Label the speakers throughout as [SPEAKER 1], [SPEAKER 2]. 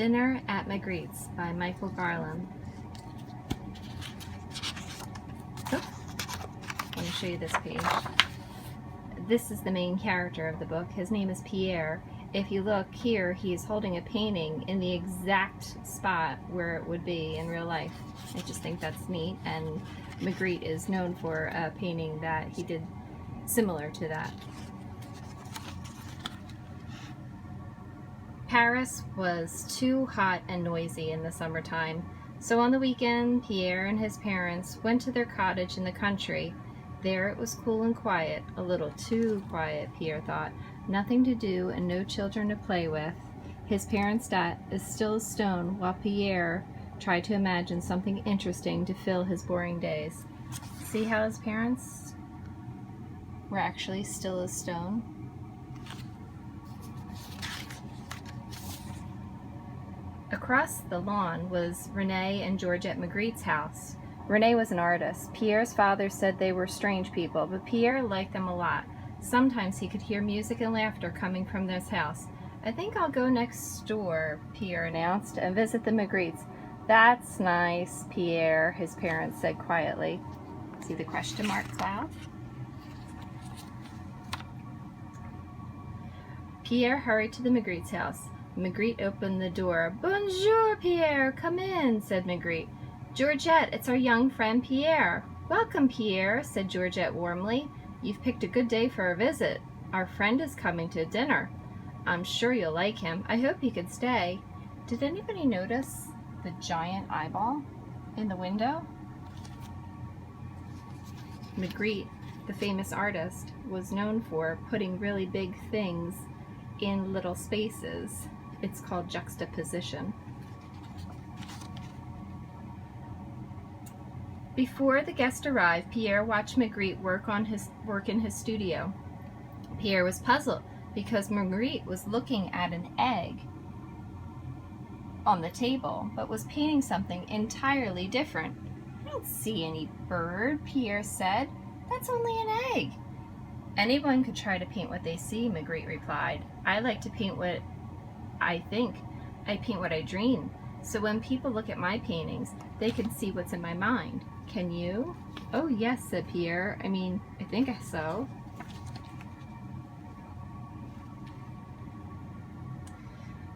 [SPEAKER 1] Dinner at Magritte's by Michael Garland. Oh, let me show you this page. This is the main character of the book. His name is Pierre. If you look here, he's holding a painting in the exact spot where it would be in real life. I just think that's neat, and Magritte is known for a painting that he did similar to that. Paris was too hot and noisy in the summertime, so on the weekend, Pierre and his parents went to their cottage in the country. There it was cool and quiet, a little too quiet, Pierre thought. Nothing to do and no children to play with. His parents sat as still as stone while Pierre tried to imagine something interesting to fill his boring days. See how his parents were actually still as stone? Across the lawn was Renee and Georgette Magritte's house. Renee was an artist. Pierre's father said they were strange people, but Pierre liked them a lot. Sometimes he could hear music and laughter coming from this house. I think I'll go next door, Pierre announced, and visit the Magrittes. That's nice, Pierre, his parents said quietly. See the question mark cloud? Pierre hurried to the Magritte's house. Magritte opened the door. Bonjour, Pierre, come in, said Magritte. Georgette, it's our young friend Pierre. Welcome, Pierre, said Georgette warmly. You've picked a good day for a visit. Our friend is coming to dinner. I'm sure you'll like him. I hope he could stay. Did anybody notice the giant eyeball in the window? Magritte, the famous artist, was known for putting really big things in little spaces. It's called juxtaposition. Before the guest arrived, Pierre watched Magritte work in his studio. Pierre was puzzled because Magritte was looking at an egg on the table, but was painting something entirely different. I don't see any bird, Pierre said. That's only an egg. Anyone could try to paint what they see, Magritte replied. I like to paint what I think. I paint what I dream. So when people look at my paintings, they can see what's in my mind. Can you? Oh yes, said Pierre. I think so.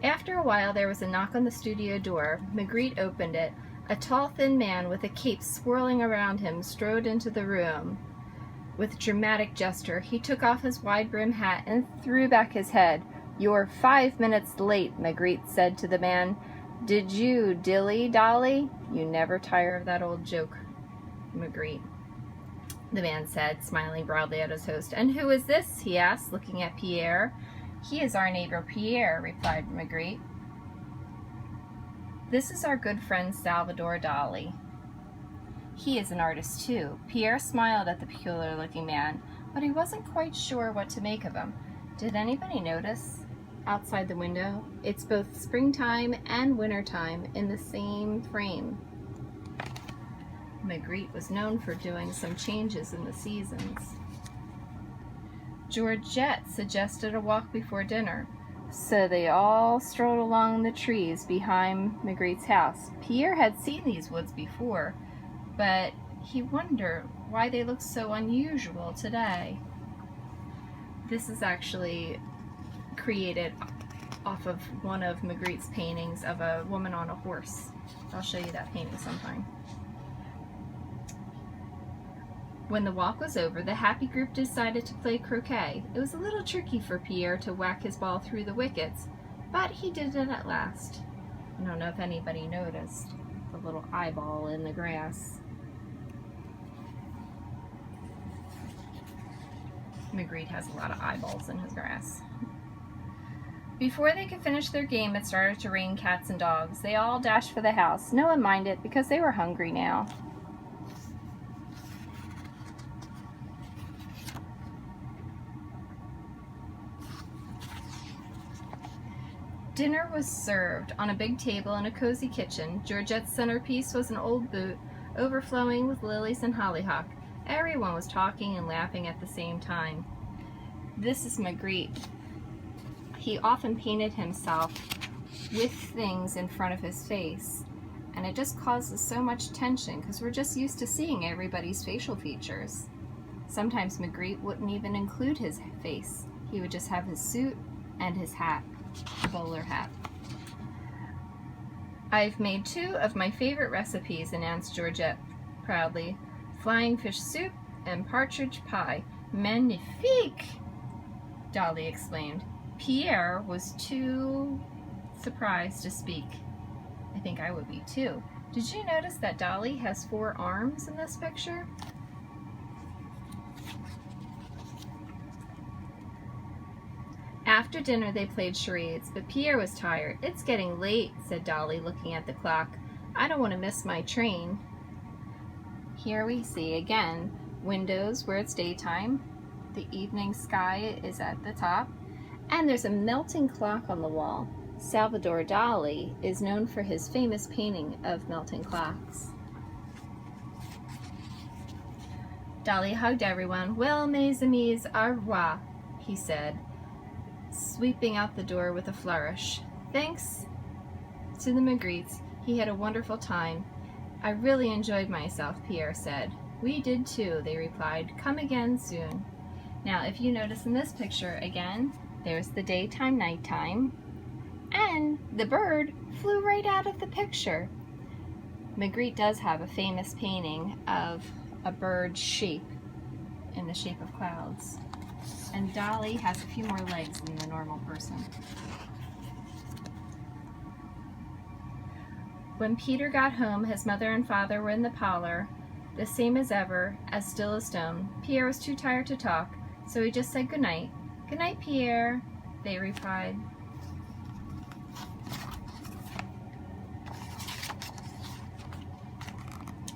[SPEAKER 1] After a while, there was a knock on the studio door. Magritte opened it. A tall, thin man with a cape swirling around him strode into the room. With dramatic gesture, he took off his wide-brimmed hat and threw back his head. You're 5 minutes late, Magritte said to the man. Did you, dilly-dally? You never tire of that old joke, Magritte, the man said, smiling broadly at his host. And who is this? He asked, looking at Pierre. He is our neighbor Pierre, replied Magritte. This is our good friend Salvador Dali. He is an artist too. Pierre smiled at the peculiar-looking man, but he wasn't quite sure what to make of him. Did anybody notice outside the window? It's both springtime and wintertime in the same frame. Magritte was known for doing some changes in the seasons. Georgette suggested a walk before dinner, so they all strolled along the trees behind Magritte's house. Pierre had seen these woods before, but he wondered why they looked so unusual today. This is actually created off of one of Magritte's paintings of a woman on a horse. I'll show you that painting sometime. When the walk was over, the happy group decided to play croquet. It was a little tricky for Pierre to whack his ball through the wickets, but he did it at last. I don't know if anybody noticed the little eyeball in the grass. Magritte has a lot of eyeballs in his grass. Before they could finish their game, it started to rain cats and dogs. They all dashed for the house. No one minded because they were hungry now. Dinner was served on a big table in a cozy kitchen. Georgette's centerpiece was an old boot, overflowing with lilies and hollyhock. Everyone was talking and laughing at the same time. This is Magritte. He often painted himself with things in front of his face. And it just causes so much tension because we're just used to seeing everybody's facial features. Sometimes Magritte wouldn't even include his face. He would just have his suit and his hat, bowler hat. I've made 2 of my favorite recipes, announced Georgette proudly. Flying fish soup and partridge pie. Magnifique! Dolly exclaimed. Pierre was too surprised to speak. I think I would be too. Did you notice that Dolly has 4 arms in this picture? After dinner they played charades, but Pierre was tired. It's getting late, said Dolly, looking at the clock. I don't want to miss my train. Here we see again windows where it's daytime. The evening sky is at the top. And there's a melting clock on the wall. Salvador Dali is known for his famous painting of melting clocks. Dali hugged everyone. Well, mes amis, au revoir, he said, sweeping out the door with a flourish. Thanks to the Magrittes, he had a wonderful time. I really enjoyed myself, Pierre said. We did too, they replied. Come again soon. Now, if you notice in this picture, again, there's the daytime, nighttime, and the bird flew right out of the picture. Magritte does have a famous painting of a bird's shape in the shape of clouds. And Dali has a few more legs than the normal person. When Peter got home, his mother and father were in the parlor, the same as ever, as still as stone. Pierre was too tired to talk, so he just said good night. Good night, Pierre, they replied.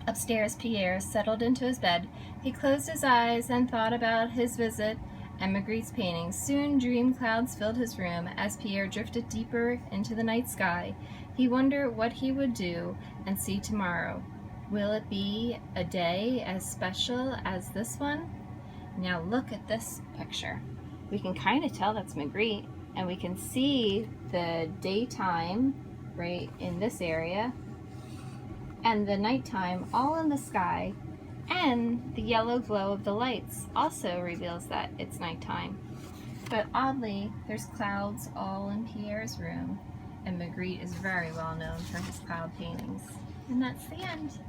[SPEAKER 1] Upstairs, Pierre settled into his bed. He closed his eyes and thought about his visit and Magritte's paintings. Soon dream clouds filled his room as Pierre drifted deeper into the night sky. He wondered what he would do and see tomorrow. Will it be a day as special as this one? Now look at this picture. We can kind of tell that's Magritte, and we can see the daytime right in this area and the nighttime all in the sky, and the yellow glow of the lights also reveals that it's nighttime. But oddly, there's clouds all in Pierre's room, and Magritte is very well known for his cloud paintings. And that's the end.